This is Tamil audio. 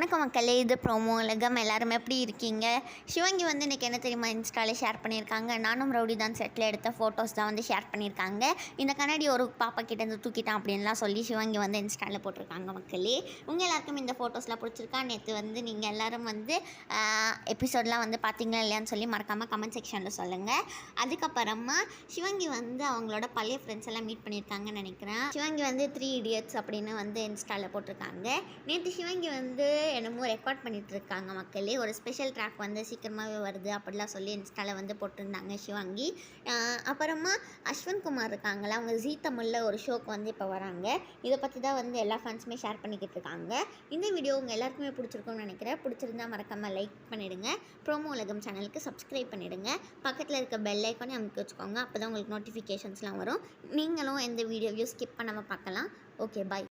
வணக்கம் மக்களே, இது ப்ரோமோ உலகம். எல்லாரும் எப்படி இருக்கீங்க? சிவங்கி வந்து இன்றைக்கி என்ன தெரியுமா இன்ஸ்டாவில் ஷேர் பண்ணியிருக்காங்க. நானும் ரவுடி தான் செட்டில் எடுத்த ஃபோட்டோஸ் தான் வந்து ஷேர் பண்ணியிருக்காங்க. இந்த கண்ணாடி ஒரு பாப்பா கிட்டேருந்து தூக்கிட்டான் அப்படின்லாம் சொல்லி சிவங்கி வந்து இன்ஸ்டாவில் போட்டிருக்காங்க. மக்களே, உங்கள் எல்லாருக்கும் இந்த ஃபோட்டோஸ்லாம் பிடிச்சிருக்கா? நேற்று வந்து நீங்கள் எல்லோரும் வந்து எபிசோடெலாம் வந்து பார்த்தீங்களா இல்லையான்னு சொல்லி மறக்காமல் கமெண்ட் செக்ஷனில் சொல்லுங்கள். அதுக்கப்புறமா சிவங்கி வந்து அவங்களோட பழைய ஃப்ரெண்ட்ஸ் எல்லாம் மீட் பண்ணியிருக்காங்கன்னு நினைக்கிறேன். சிவங்கி வந்து 3 Idiots அப்படின்னு வந்து இன்ஸ்டாவில் போட்டிருக்காங்க. நேற்று சிவங்கி வந்து என்னமோ ரெக்கார்ட் பண்ணிகிட்டு இருக்காங்க. மக்களே, ஒரு ஸ்பெஷல் ட்ராக் வந்து சீக்கிரமாகவே வருது அப்படிலாம் சொல்லி இன்ஸ்டாவில் வந்து போட்டிருந்தாங்க சிவங்கி. அப்புறமா அஸ்வின் குமார் இருக்காங்களா, அவங்க ஜீ தமிழில் ஒரு ஷோக்கு வந்து இப்போ வராங்க. இதை பற்றி தான் வந்து எல்லா ஃபேன்ஸுமே ஷேர் பண்ணிக்கிட்டு இருக்காங்க. இந்த வீடியோ உங்கள் எல்லாருக்குமே பிடிச்சிருக்கும்னு நினைக்கிறேன். பிடிச்சிருந்தா மறக்காமல் லைக் பண்ணிவிடுங்க. ப்ரோமோ உலகம் சேனலுக்கு சப்ஸ்கிரைப் பண்ணிவிடுங்க. பக்கத்தில் இருக்க பெல் ஐக்கானே அமைக்க வச்சுக்கோங்க. அப்போ தான் உங்களுக்கு நோட்டிஃபிகேஷன்ஸ்லாம் வரும். நீங்களும் எந்த வீடியோவையும் ஸ்கிப் பண்ணாமல் பார்க்கலாம். ஓகே, பாய்.